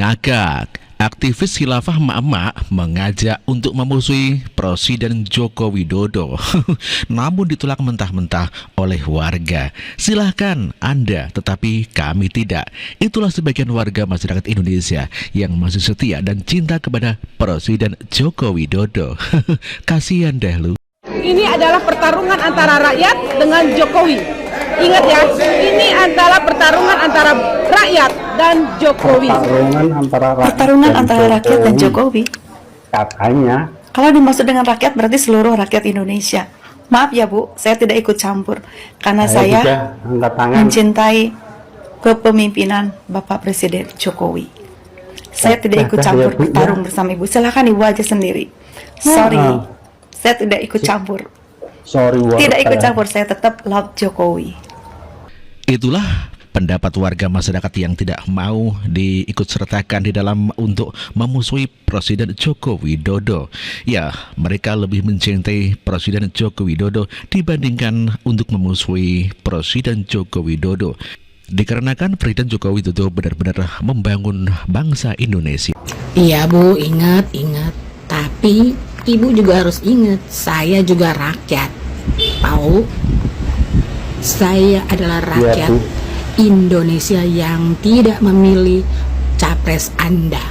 Ngakak, aktivis khilafah emak-emak mengajak untuk memusuhi Presiden Joko Widodo. Namun ditolak mentah-mentah oleh warga. Silahkan Anda, tetapi kami tidak. Itulah sebagian warga masyarakat Indonesia yang masih setia dan cinta kepada Presiden Joko Widodo. Kasihan deh lu. Ini adalah pertarungan antara rakyat dengan Jokowi. Ingat ya, ini adalah pertarungan antara rakyat dan Jokowi. Pertarungan antara rakyat dan Jokowi. Katanya. Kalau dimaksud dengan rakyat berarti seluruh rakyat Indonesia. Maaf ya Bu, saya tidak ikut campur karena saya mencintai kepemimpinan Bapak Presiden Jokowi. Saya tidak ikut campur bertarung bersama Ibu. Silakan Ibu aja sendiri. Sorry, saya tidak ikut campur. Tidak ikut campur, saya tetap love Jokowi. Itulah pendapat warga masyarakat yang tidak mau diikutsertakan di dalam untuk memusuhi Presiden Joko Widodo. Ya, mereka lebih mencintai Presiden Joko Widodo dibandingkan untuk memusuhi Presiden Joko Widodo. Dikarenakan Presiden Joko Widodo benar-benar membangun bangsa Indonesia. Iya Bu, ingat. Tapi Ibu juga harus ingat, saya juga rakyat. Tahu? Saya adalah rakyat Indonesia yang tidak memilih capres Anda.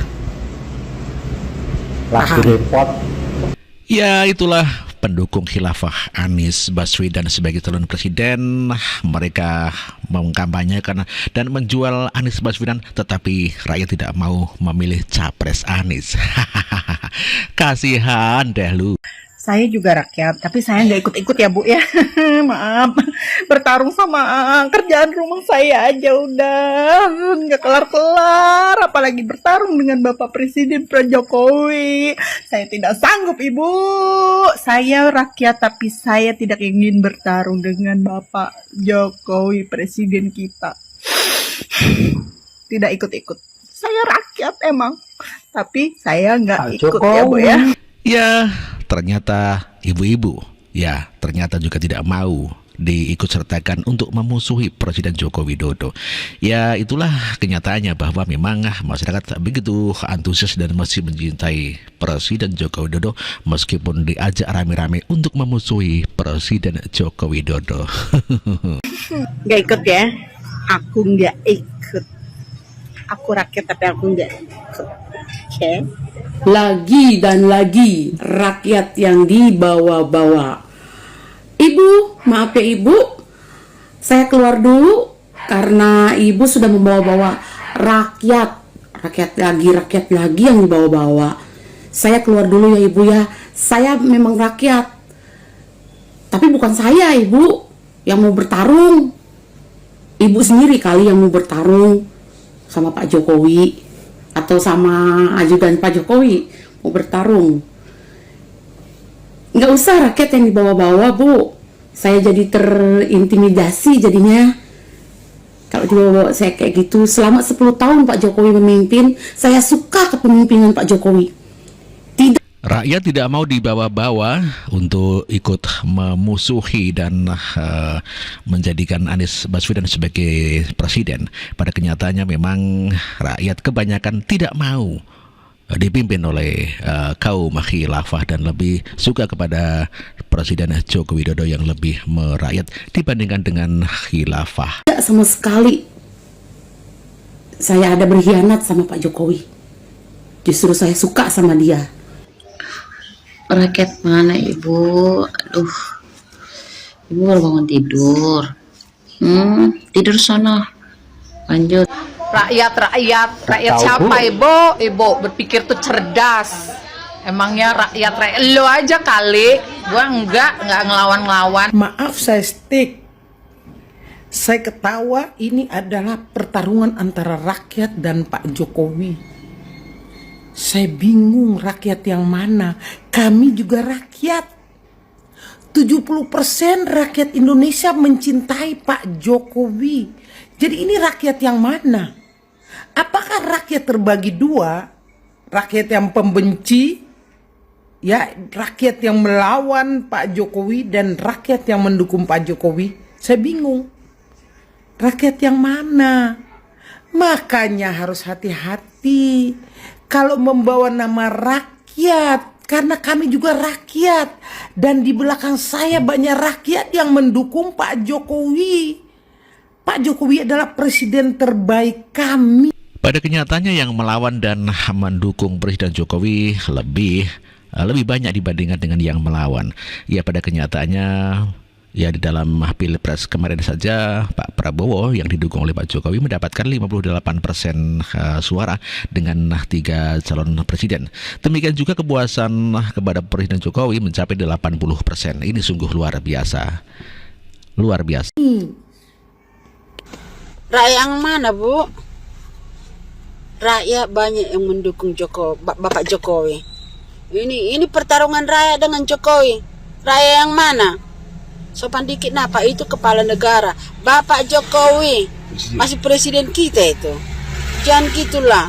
Ya, itulah pendukung khilafah Anies Baswedan sebagai calon presiden. Mereka mengkampanyekan dan menjual Anies Baswedan, tetapi rakyat tidak mau memilih capres Anies. Kasihan deh lu. Saya juga rakyat, tapi saya nggak ikut-ikut ya Bu ya. Maaf, bertarung sama kerjaan rumah saya aja udah nggak kelar-kelar, apalagi bertarung dengan Bapak Presiden Jokowi. Saya tidak sanggup Ibu. Saya rakyat, tapi saya tidak ingin bertarung dengan Bapak Jokowi Presiden kita. Tidak ikut-ikut. Saya rakyat emang, tapi saya nggak ikut ya Bu ya. Ya, ternyata ibu-ibu, ya ternyata juga tidak mau diikutsertakan untuk memusuhi Presiden Joko Widodo. Ya, itulah kenyataannya bahwa memang masyarakat begitu antusias dan masih mencintai Presiden Joko Widodo meskipun diajak rame-rame untuk memusuhi Presiden Joko Widodo. Nggak ikut ya, aku nggak ikut. Aku rakyat tapi aku nggak ikut. Oke. Lagi dan lagi rakyat yang dibawa-bawa. Ibu, maaf ya Ibu, saya keluar dulu karena Ibu sudah membawa-bawa rakyat lagi yang dibawa-bawa. Saya keluar dulu ya Ibu ya. Saya memang rakyat, tapi bukan saya Ibu yang mau bertarung. Ibu sendiri kali yang mau bertarung sama Pak Jokowi atau sama ajudan Pak Jokowi mau bertarung. Nggak usah rakyat yang dibawa-bawa Bu, saya jadi terintimidasi jadinya kalau dibawa-bawa saya kayak gitu. Selama 10 tahun Pak Jokowi memimpin, saya suka kepemimpinan Pak Jokowi. Rakyat tidak mau dibawa-bawa untuk ikut memusuhi dan menjadikan Anies Baswedan sebagai presiden. Pada kenyataannya memang rakyat kebanyakan tidak mau dipimpin oleh kaum khilafah dan lebih suka kepada Presiden Joko Widodo yang lebih merakyat dibandingkan dengan khilafah. Tidak sama sekali saya ada berkhianat sama Pak Jokowi. Justru saya suka sama dia. Rakyat mana Ibu? Aduh, Ibu baru bangun tidur. Tidur sono. Lanjut. Rakyat siapa Ibu? Ibu berpikir tuh cerdas. Emangnya rakyat lo aja kali. Gua enggak ngelawan-ngelawan. Maaf saya stick. Saya ketawa ini adalah pertarungan antara rakyat dan Pak Jokowi. Saya bingung rakyat yang mana. Kami juga rakyat. 70% rakyat Indonesia mencintai Pak Jokowi. Jadi ini rakyat yang mana? Apakah rakyat terbagi dua? Rakyat yang pembenci, ya, rakyat yang melawan Pak Jokowi dan rakyat yang mendukung Pak Jokowi? Saya bingung. Rakyat yang mana? Makanya harus hati-hati kalau membawa nama rakyat, karena kami juga rakyat, dan di belakang saya banyak rakyat yang mendukung Pak Jokowi. Pak Jokowi adalah presiden terbaik kami. Pada kenyataannya yang melawan dan mendukung Presiden Jokowi lebih banyak dibandingkan dengan yang melawan. Ya, pada kenyataannya ya di dalam Pilpres kemarin saja Pak Prabowo yang didukung oleh Pak Jokowi mendapatkan 58% suara dengan 3 calon presiden. Demikian juga kepuasan kepada Presiden Jokowi mencapai 80%. Ini sungguh luar biasa. Luar biasa. Rakyat yang mana, Bu? Rakyat banyak yang mendukung Bapak Jokowi. Ini pertarungan rakyat dengan Jokowi. Rakyat yang mana? Sopan dikit napa, itu kepala negara. Bapak Jokowi masih presiden kita itu. Jangan gitulah.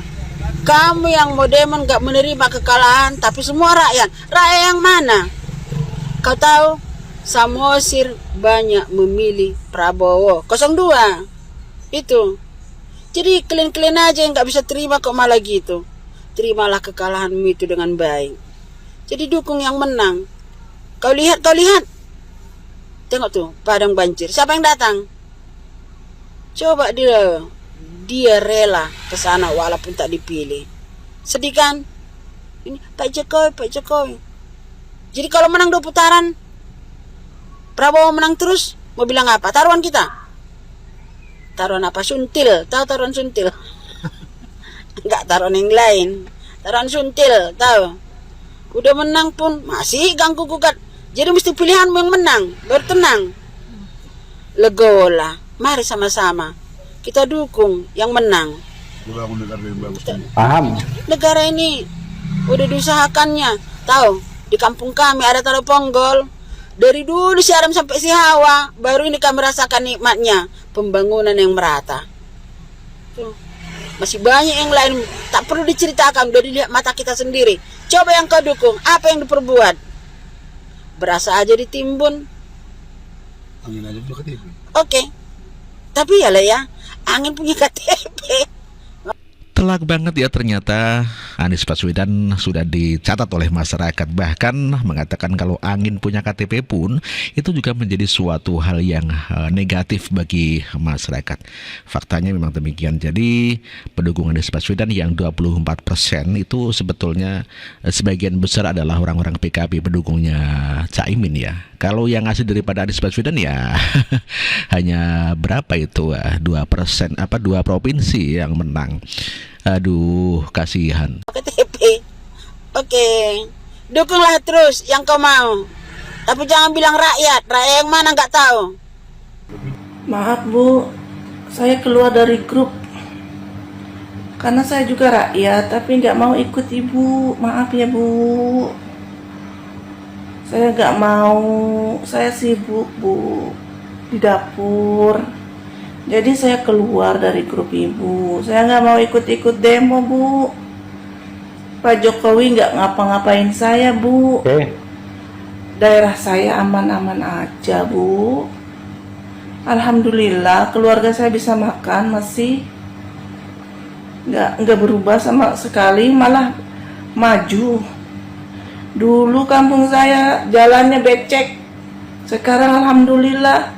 Kamu yang mau demon gak menerima kekalahan, tapi semua rakyat. Rakyat yang mana? Kau tahu, Samosir banyak memilih Prabowo 02. Itu. Jadi kalian aja yang gak bisa terima kok malah gitu. Terimalah kekalahanmu itu dengan baik. Jadi dukung yang menang. Kau lihat. Tengok tuh, padang banjir. Siapa yang datang? Coba dia rela ke sana walaupun tak dipilih. Sedih kan? Ini Pak Jokowi. Jadi kalau menang 2 putaran, Prabowo menang terus, mau bilang apa? Taruhan kita. Taruhan apa? Suntil. Tahu taruhan suntil? Enggak, taruhan yang lain. Taruhan suntil, tahu? Udah menang pun masih ganggu gugat. Jadi mesti pilihanmu yang menang, baru tenang. Legolah. Mari sama-sama kita dukung yang menang. Paham? Negara ini udah diusahakannya. Tahu, di kampung kami ada Tanah Ponggol. Dari dulu si Adam sampai si Hawa, baru ini kami merasakan nikmatnya pembangunan yang merata. Tuh. Masih banyak yang lain, tak perlu diceritakan, udah dilihat mata kita sendiri. Coba yang kau dukung, apa yang diperbuat? Berasa aja ditimbun. Angin aja punya KTP. Oke. Tapi ya lah ya, angin punya KTP. Telak banget ya, ternyata Anies Baswedan sudah dicatat oleh masyarakat. Bahkan mengatakan kalau angin punya KTP pun itu juga menjadi suatu hal yang negatif bagi masyarakat. Faktanya memang demikian. Jadi pendukung Anies Baswedan yang 24% itu sebetulnya sebagian besar adalah orang-orang PKB pendukungnya Caimin ya. Kalau yang asli daripada Anies Baswedan ya hanya berapa itu 2%, 2 provinsi yang menang. Aduh, kasihan. KTP. Oke. Dukunglah terus yang kau mau. Tapi jangan bilang rakyat. Rakyat yang mana nggak tahu. Maaf Bu, saya keluar dari grup karena saya juga rakyat, tapi nggak mau ikut Ibu. Maaf ya Bu, saya nggak mau, saya sibuk Bu di dapur. Jadi saya keluar dari grup Ibu. Saya nggak mau ikut-ikut demo Bu. Pak Jokowi nggak ngapa-ngapain saya Bu. Oke. Daerah saya aman-aman aja Bu. Alhamdulillah keluarga saya bisa makan, masih nggak berubah sama sekali, malah maju. Dulu kampung saya jalannya becek, sekarang alhamdulillah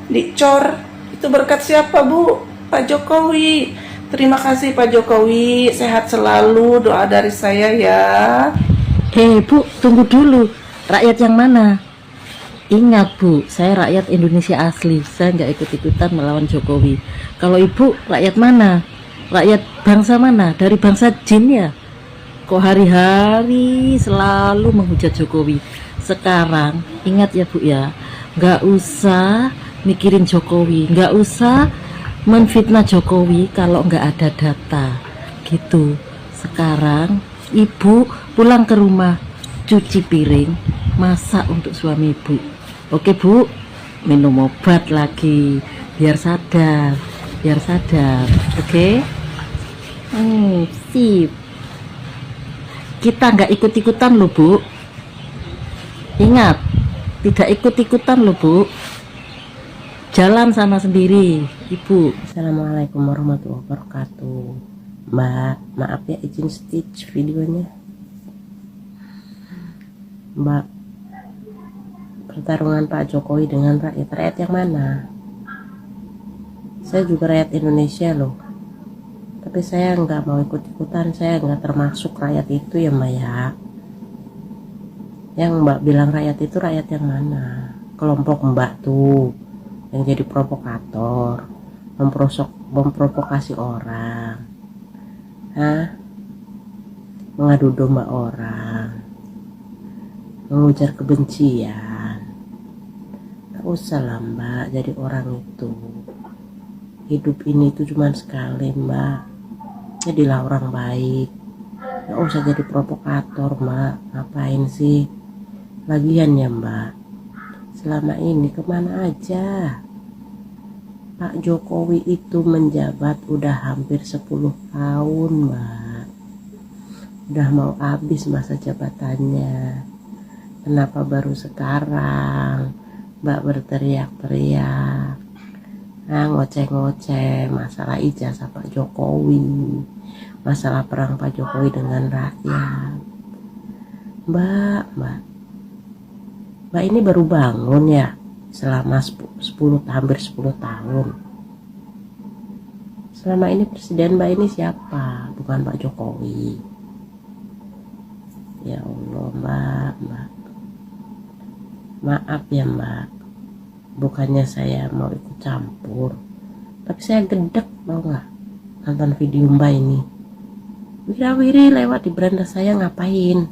dicor. Itu berkat siapa Bu? Pak Jokowi. Terima kasih Pak Jokowi, sehat selalu, doa dari saya ya. Bu, tunggu dulu. Rakyat yang mana? Ingat Bu, saya rakyat Indonesia asli. Saya nggak ikut-ikutan melawan Jokowi. Kalau Ibu, rakyat mana? Rakyat bangsa mana? Dari bangsa jin ya? Kok hari-hari selalu menghujat Jokowi? Sekarang, ingat ya Bu ya, nggak usah mikirin Jokowi, nggak usah menfitnah Jokowi kalau nggak ada data gitu. Sekarang Ibu pulang ke rumah, cuci piring, masak untuk suami Ibu. Oke Bu, minum obat lagi biar sadar, oke? Sip. Kita nggak ikut-ikutan loh Bu. Ingat, tidak ikut-ikutan loh Bu. Jalan sana sendiri, Ibu. Assalamualaikum warahmatullahi wabarakatuh. Mbak, maaf ya izin stitch videonya. Mbak, pertarungan Pak Jokowi dengan rakyat yang mana? Saya juga rakyat Indonesia loh, tapi saya nggak mau ikut-ikutan. Saya nggak termasuk rakyat itu ya Mbak ya. Yang Mbak bilang rakyat itu rakyat yang mana? Kelompok Mbak tuh yang jadi provokator, memprovokasi orang, mengadu domba orang, mengujar kebencian. Tak usah lah Mbak jadi orang itu. Hidup ini tuh cuma sekali Mbak. Jadilah orang baik. Gak usah jadi provokator Mbak. Ngapain sih? Lagian ya Mbak, selama ini kemana aja? Pak Jokowi itu menjabat udah hampir 10 tahun Mbak. Udah mau habis masa jabatannya. Kenapa baru sekarang Mbak berteriak-teriak, ngoceh-ngoceh masalah ijazah Pak Jokowi, masalah perang Pak Jokowi dengan rakyat? Mbak ini baru bangun ya selama hampir 10 tahun. Selama ini presiden Mbak ini siapa? Bukan Pak Jokowi. Ya Allah Mbak. Maaf ya Mbak, bukannya saya mau ikut campur, tapi saya gedek mau nggak nonton video Mbak ini. Wirawiri lewat di beranda saya ngapain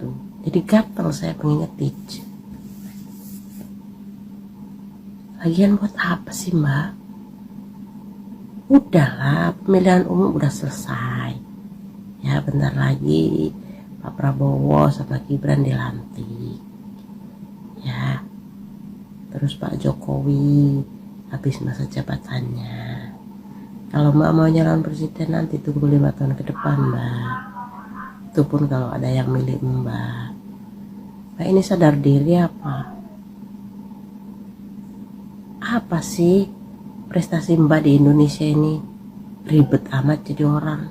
tuh, jadi gatel saya pengen nge-teach. Lagian buat apa sih Mbak? Udahlah, pemilihan umum udah selesai ya, bentar lagi Pak Prabowo sama Gibran dilantik ya. Terus Pak Jokowi habis masa jabatannya. Kalau Mbak mau nyalon presiden nanti tunggu 5 tahun ke depan Mbak. Itu pun kalau ada yang milih Mbak. Mbak ini sadar diri apa? Apa sih prestasi Mbak di Indonesia ini? Ribet amat jadi orang.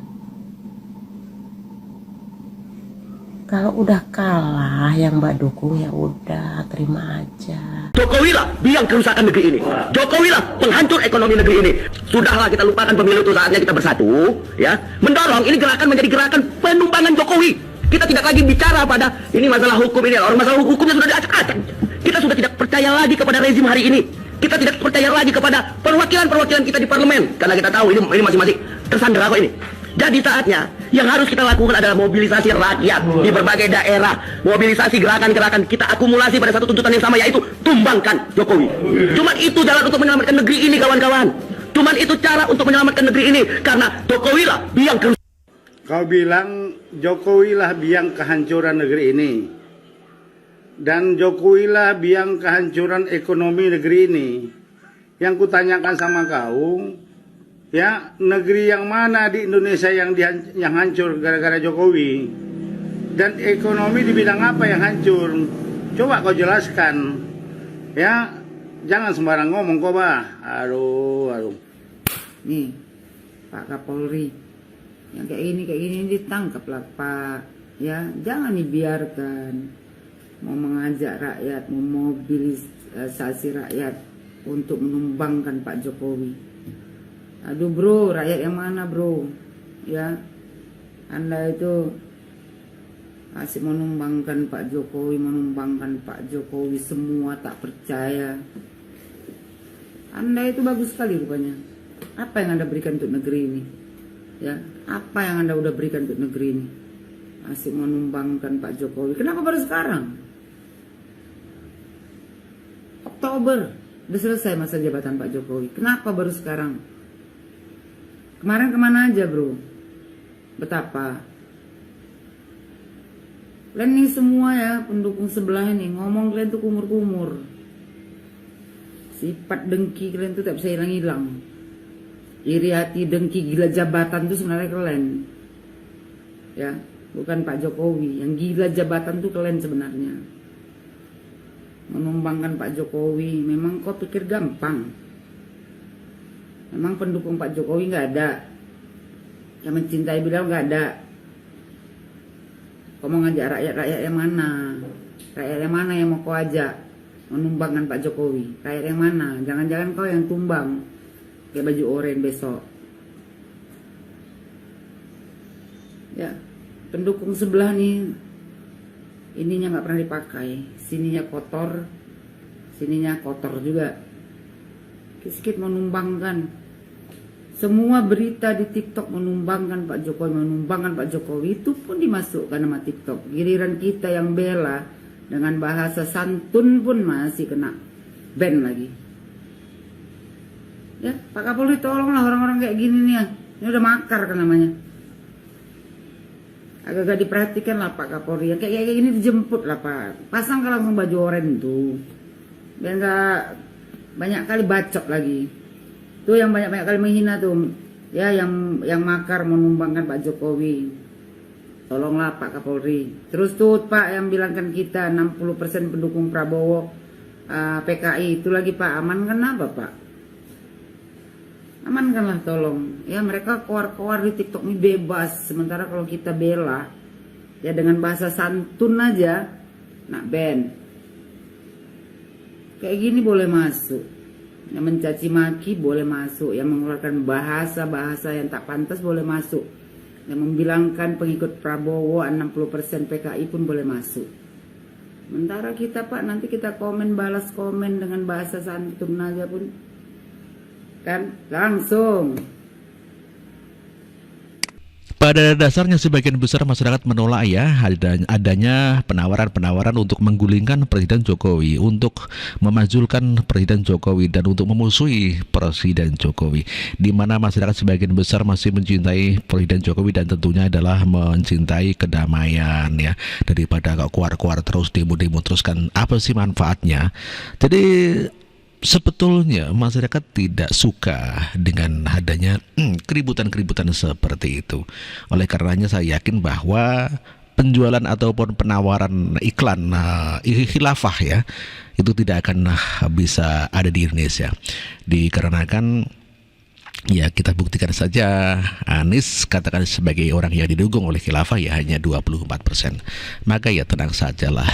Kalau udah kalah yang Mbak dukung ya udah terima aja. Jokowi lah biang kerusakan negeri ini. Jokowi lah penghancur ekonomi negeri ini. Sudahlah kita lupakan pemilu itu, saatnya kita bersatu ya. Mendorong ini gerakan menjadi gerakan penumpangan Jokowi. Kita tidak lagi bicara pada ini masalah hukum ini. Orang masalah hukumnya sudah diacak-acak. Kita sudah tidak percaya lagi kepada rezim hari ini. Kita tidak percaya lagi kepada perwakilan-perwakilan kita di parlemen. Karena kita tahu ini masing-masing tersandera kok ini. Jadi saatnya yang harus kita lakukan adalah mobilisasi rakyat di berbagai daerah. Mobilisasi gerakan-gerakan kita akumulasi pada satu tuntutan yang sama, yaitu tumbangkan Jokowi. Cuman itu jalan untuk menyelamatkan negeri ini kawan-kawan. Cuman itu cara untuk menyelamatkan negeri ini. Karena Jokowi lah biang kerusakan. Kau bilang Jokowi lah biang kehancuran negeri ini. Dan Jokowi lah biang kehancuran ekonomi negeri ini. Yang kutanyakan sama kau, ya, negeri yang mana di Indonesia yang hancur gara-gara Jokowi? Dan ekonomi di bidang apa yang hancur? Coba kau jelaskan. Ya, jangan sembarang ngomong kau, Bah. Aduh. Nih, Pak Kapolri, yang kayak gini ditangkap lah Pak. Ya, jangan dibiarkan. Mau mengajak rakyat, memobilisasi rakyat untuk menumbangkan Pak Jokowi. Aduh bro, rakyat yang mana bro? Ya, Anda itu asik menumbangkan Pak Jokowi, semua tak percaya. Anda itu bagus sekali rupanya. Apa yang Anda berikan untuk negeri ini? Ya, apa yang Anda udah berikan untuk negeri ini? Asik menumbangkan Pak Jokowi. Kenapa baru sekarang? Oktober udah selesai masa jabatan Pak Jokowi. Kenapa baru sekarang? Kemarin kemana aja bro? Betapa kalian nih semua ya pendukung sebelah ini ngomong kalian tuh kumur-kumur. Sifat dengki kalian tuh tak bisa hilang-hilang. Iri hati, dengki, gila jabatan tuh sebenarnya kalian. Ya, bukan Pak Jokowi. Yang gila jabatan tuh kalian sebenarnya. menumbangkan Pak Jokowi. Memang kau pikir gampang? Memang pendukung Pak Jokowi nggak ada, yang mencintai beliau nggak ada. Kau mau ngajak rakyat yang mana? Rakyat yang mana yang mau kau ajak menumbangkan Pak Jokowi? Rakyat yang mana? Jangan-jangan kau yang tumbang kayak baju oranye besok. Ya, pendukung sebelah nih, ininya nggak pernah dipakai, sininya kotor juga. Sedikit menumbangkan. Semua berita di TikTok menumbangkan Pak Jokowi, itu pun dimasukkan sama TikTok. Giliran kita yang bela dengan bahasa santun pun masih kena ban lagi. Ya, Pak Kapolri tolonglah orang-orang kayak gini nih ya. Ini udah makar kan namanya. Agak-agak diperhatikan lah Pak Kapolri. Kayak gini dijemput lah Pak. Pasang langsung baju oranye tuh. Biar nggak banyak kali bacot lagi. Tuh yang banyak kali menghina tuh, ya yang makar menumbangkan Pak Jokowi. Tolonglah Pak Kapolri. Terus tuh Pak yang bilangkan kita 60% pendukung Prabowo PKI itu lagi Pak, amankan apa Pak? Amankanlah tolong. Ya mereka keluar di TikTok ini bebas, sementara kalau kita bela ya dengan bahasa santun aja nak ban. Kayak gini boleh masuk. Yang mencaci maki boleh masuk, yang mengeluarkan bahasa-bahasa yang tak pantas boleh masuk, yang membilangkan pengikut Prabowo 60% PKI pun boleh masuk. Sementara kita Pak, nanti kita balas komen dengan bahasa santun aja pun kan langsung. Pada dasarnya sebagian besar masyarakat menolak ya adanya penawaran-penawaran untuk menggulingkan Presiden Jokowi, untuk memajulkan Presiden Jokowi dan untuk memusuhi Presiden Jokowi. Di mana masyarakat sebagian besar masih mencintai Presiden Jokowi dan tentunya adalah mencintai kedamaian ya, daripada keluar-keluar terus demo-demo terus kan apa sih manfaatnya. Jadi sebetulnya masyarakat tidak suka dengan adanya keributan-keributan seperti itu. Oleh karenanya saya yakin bahwa penjualan ataupun penawaran iklan khilafah ya itu tidak akan bisa ada di Indonesia. Dikarenakan ya kita buktikan saja Anies katakan sebagai orang yang didukung oleh khilafah ya hanya 24%. Maka ya tenang sajalah.